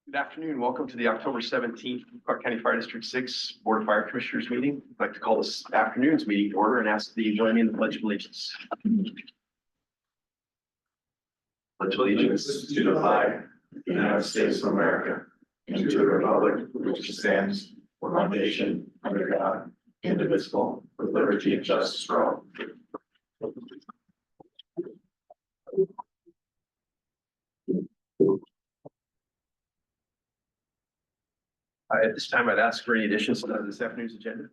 Good afternoon. Welcome to the October 17th Clark County Fire District 6 Board of Fire Commissioners meeting. I'd like to call this afternoon's meeting to order and ask that you join me in the Pledge of Allegiance. Pledge allegiance to the flag of the United States of America and to the republic which stands one nation under God, indivisible, with liberty and justice for all. At this time, I'd ask for any additions to this afternoon's agenda.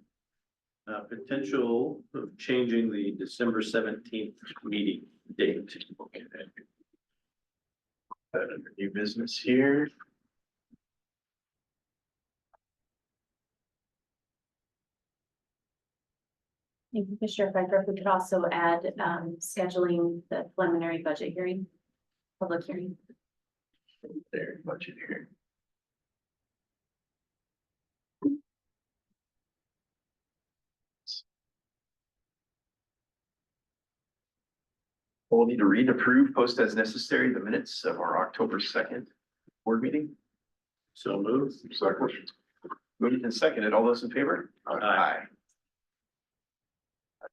Potential of changing the December 17th meeting date. Okay. Under new business here. Thank you, Commissioner Pfeiffer. If we could also add scheduling the preliminary budget hearing, public hearing. There, budget here. We'll need to read, approve, post as necessary the minutes of our October 2nd board meeting. So moved. Second. Moved and seconded. All those in favor? Aye.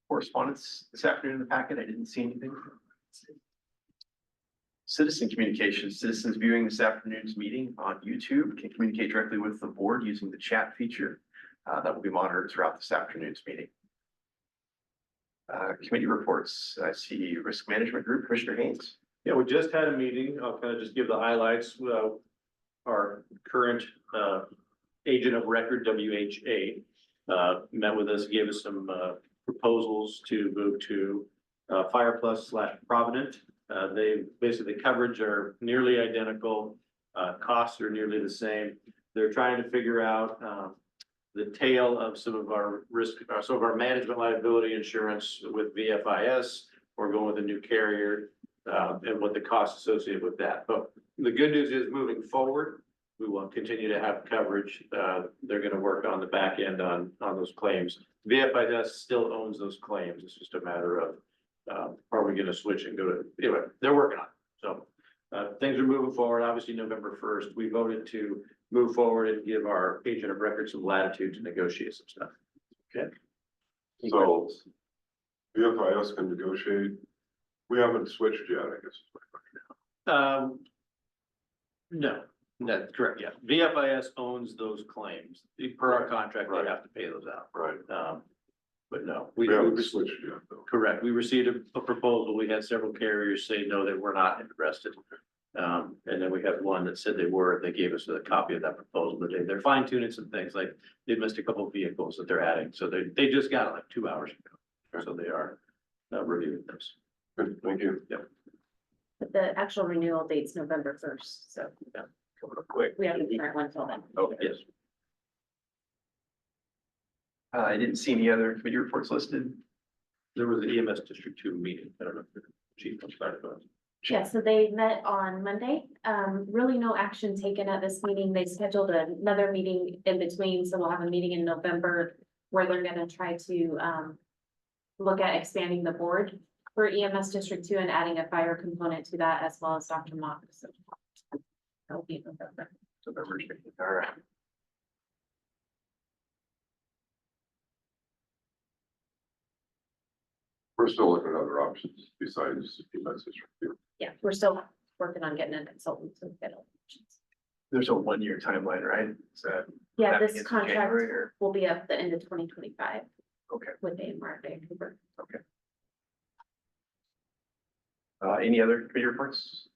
Correspondence this afternoon in the packet. I didn't see anything. Citizen communications. Citizens viewing this afternoon's meeting on YouTube can communicate directly with the board using the chat feature that will be monitored throughout this afternoon's meeting. Committee reports. I see Risk Management Group, Commissioner Haynes. Yeah, we just had a meeting. I'll kind of just give the highlights. Our current agent of record, WHA, met with us, gave us some proposals to move to Fire Plus / Provident. They basically coverage are nearly identical, costs are nearly the same. They're trying to figure out the tail of some of our risk, some of our management liability insurance with VFIS, or going with a new carrier, and what the costs associated with that. But the good news is, moving forward, we will continue to have coverage. They're going to work on the back end on those claims. VFIS still owns those claims. It's just a matter of, are we going to switch and go to, anyway, they're working on it. So things are moving forward. Obviously, November 1st, we voted to move forward and give our agent of record some latitude to negotiate some stuff. Okay. So VFIS can negotiate. We haven't switched yet, I guess. No, that's correct. Yeah. VFIS owns those claims. Per our contract, they have to pay those out. Right. But no, We haven't switched yet, though. correct. We received a proposal. We had several carriers say no, they were not interested. And then we had one that said they were. They gave us a copy of that proposal today. They're fine tuning some things, like they missed a couple of vehicles that they're adding. So they just got it like 2 hours ago. So they are reviewing this. Good, thank you. But the actual renewal date's November 1st, so Coming up quick. we have the current one till then. Okay. Yes. I didn't see any other committee reports listed. There was an EMS District 2 meeting. I don't know if the chief was started on. Yeah, so they met on Monday. Really no action taken at this meeting. They scheduled another meeting in between, so we'll have a meeting in November where they're gonna try to look at expanding the board for EMS District 2 and adding a fire component to that, as well as Dr. Mock. So that'll be in November. November. All right. We're still looking at other options besides EMS District. Yeah, we're still working on getting a consultant to get options. There's a 1-year timeline, right? So Yeah, that this begins in contract January or- will be up the end of 2025. Okay. With AMR Vancouver. Any other committee reports?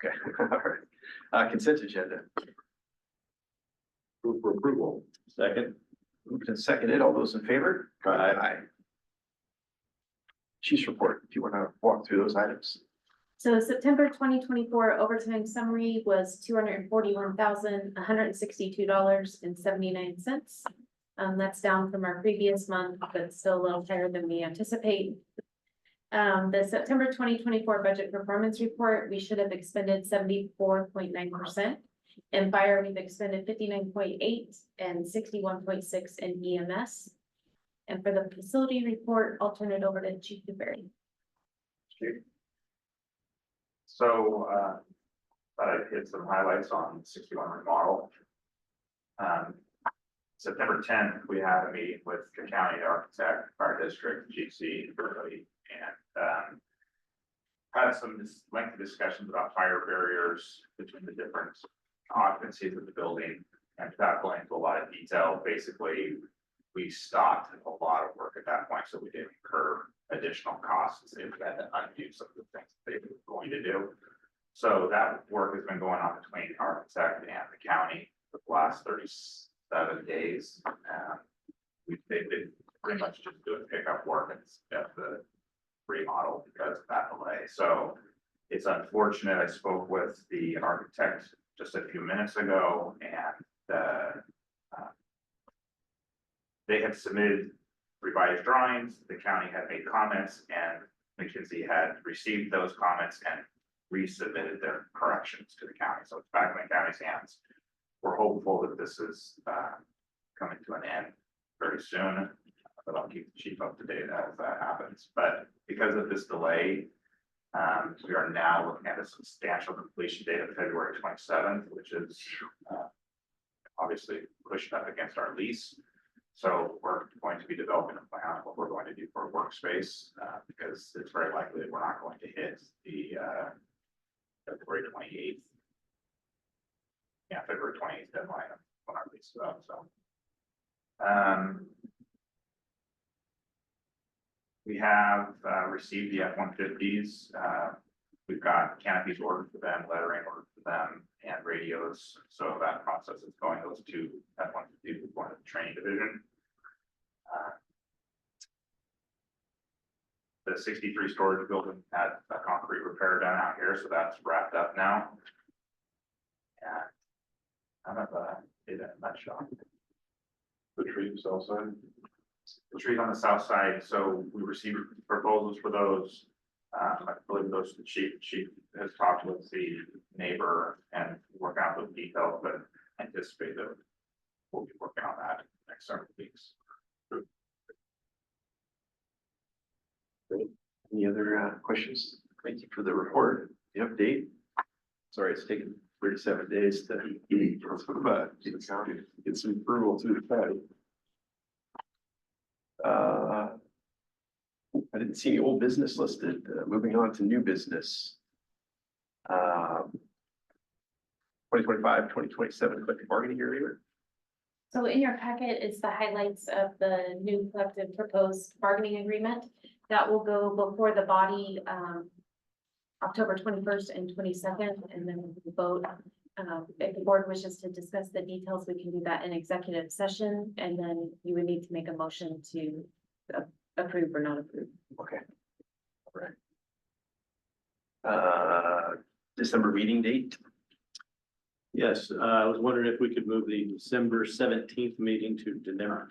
Okay. All right. Consent agenda. Move for approval. Second. Moved and seconded. All those in favor? Aye. Chief's report, if you want to walk through those items. So September 2024 overtime summary was $241,162.79. That's down from our previous month, but still a little higher than we anticipate. The September 2024 budget performance report, we should have expended 74.9%. In fire, we've expended 59.8 and 61.6 in EMS. And for the facility report, I'll turn it over to Chief DeBerry. So, But I hit some highlights on 61 remodel. September 10th, we had a meeting with the county architect, fire district, GC, Burley, and had some lengthy discussions about fire barriers between the different occupancies of the building. And without going into a lot of detail, basically, we stopped a lot of work at that point, so we didn't incur additional costs if we had to undo some of the things they were going to do. So that work has been going on between the architect and the county for the last 37 days. They've been pretty much just doing pickup work at the remodel because of that delay. So it's unfortunate. I spoke with the architect just a few minutes ago, and they had submitted revised drawings. The county had made comments, and McKinsey had received those comments and resubmitted their corrections to the county. So it's back in the county's hands. We're hopeful that this is coming to an end very soon, but I'll keep the chief up to date as that happens. But because of this delay, we are now looking at a substantial completion date of February 27th, which is obviously pushed up against our lease. So we're going to be developing a plan of what we're going to do for a workspace, because it's very likely that we're not going to hit the February 28th. Yeah, February 28th deadline when our lease is up. So we have received the F-150s. We've got canopies ordered for them, lettering ordered for them, and radios. So that process is going. Those two F-150s will go into the training division. The 63 storage building had a concrete repair done out here, so that's wrapped up now. And kind of in a nutshell. The tree south side. The trees on the south side, so we received proposals for those. I believe those, the chief has talked with the neighbor and work out those details, but anticipate that we'll be working on that next several weeks. Great. Any other questions? Thank you for the report, the update. Sorry, it's taken 37 days to get some approval to the county. I didn't see any old business listed. Moving on to new business. 2025, 2027 collective bargaining agreement. So in your packet is the highlights of the new collective proposed bargaining agreement that will go before the body, October 21st and 22nd, and then we'll vote. If the board wishes to discuss the details, we can do that in executive session, and then you would need to make a motion to approve or not approve. Okay. All right. December meeting date. Yes, I was wondering if we could move the December 17th meeting to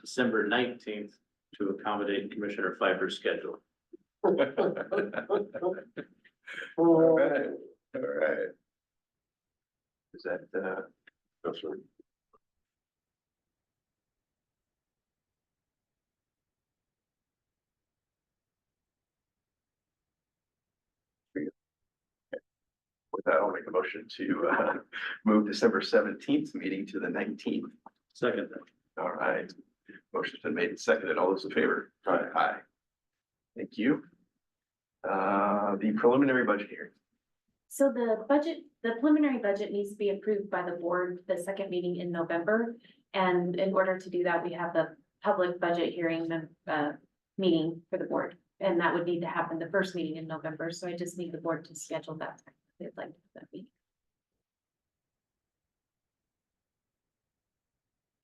December 19th to accommodate Commissioner Pfeiffer's schedule. All right. All right. Is that, That's right. with that, I'll make a motion to move December 17th meeting to the 19th. Second. All right. Motion's been made and seconded. All those in favor? Aye. Aye. Thank you. The preliminary budget hearing. So the preliminary budget needs to be approved by the board, the second meeting in November. And in order to do that, we have the public budget hearing, meeting for the board. And that would need to happen the first meeting in November. So I just need the board to schedule that time. They'd like that meeting.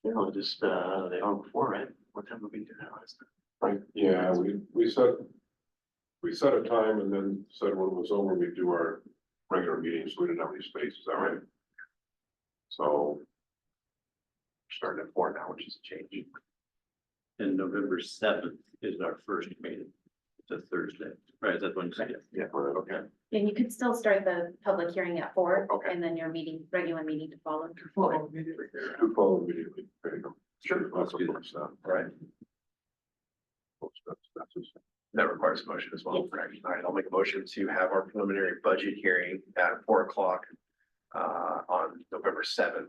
You know, just, they are before, right? What time would we do now? Right, yeah, we set a time and then said when it was over, we'd do our regular meetings, we didn't have any space, is that right? So. Starting at 4 now, which is a change. And November 7th is our first meeting. It's a Thursday, right? Is that when you say it? Yeah, okay. And you could still start the public hearing at 4, Okay. and then your meeting, regular meeting to follow. Do follow immediately. There you go. Sure. Let's do that. All right. That requires a motion as well. Yes. Correct. All right, I'll make a motion to have our preliminary budget hearing at 4 o'clock on November 7th.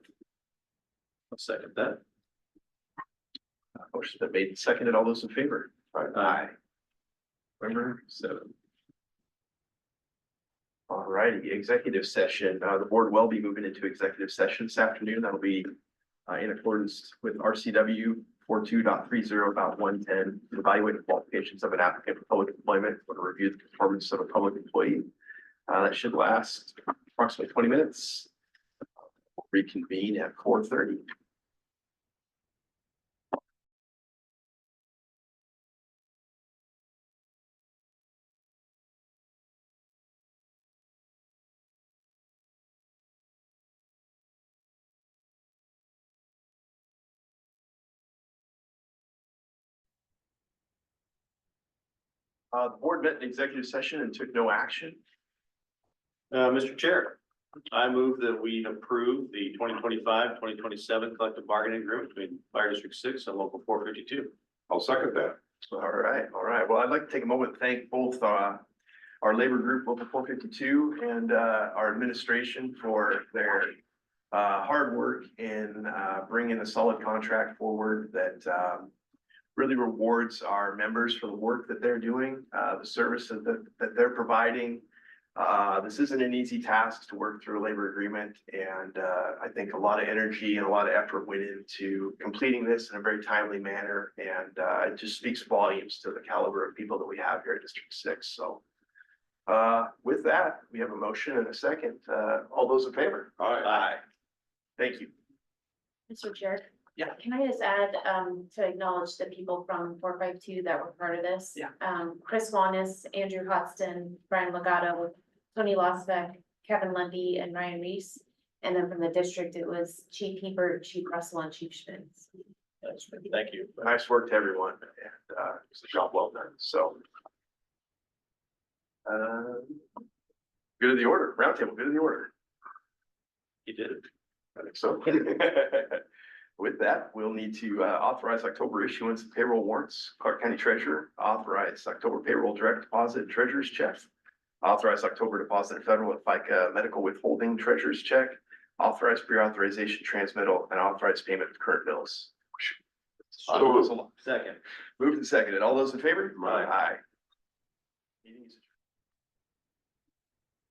I'll second that. Motion's been made and seconded. All those in favor? Aye. November 7th. All righty, executive session. The board will be moving into executive session this afternoon. That'll be in accordance with RCW 42.30.110 to evaluate the qualifications of an applicant for public employment or to review the performance of a public employee. That should last approximately 20 minutes. We'll reconvene at 4:30. The board met in executive session and took no action. Mr. Chair, I move that we approve the 2025-2027 collective bargaining agreement between Fire District 6 and Local 452. I'll second that. All right. Well, I'd like to take a moment to thank both our labor group, Local 452, and our administration for their hard work in bringing a solid contract forward that really rewards our members for the work that they're doing, the services that they're providing. This isn't an easy task to work through a labor agreement, and I think a lot of energy and a lot of effort went into completing this in a very timely manner, and it just speaks volumes to the caliber of people that we have here at District 6. So with that, we have a motion and a second. All those in favor? Aye. Thank you. Mr. Chair? Yeah. Can I just add, to acknowledge the people from 452 that were part of this? Yeah. Chris Wanis, Andrew Hotston, Brian Legato, Tony Losbeck, Kevin Lundy, and Ryan Reese. And then from the district, it was Chief Hebert, Chief Russell, and Chief Schmitz. Thank you. Nice work to everyone, and it's a job well done. So good of the order, roundtable, good of the order. You did it. I think so. With that, we'll need to authorize October issuance of payroll warrants. Clark County Treasurer, authorize October payroll direct deposit treasurer's check. Authorize October deposit of federal and FICA medical withholding treasurer's check. Authorize pre-authorization transmittal and authorize payment of current bills. So moved. Second. Moved and seconded. All those in favor? Aye. Meeting is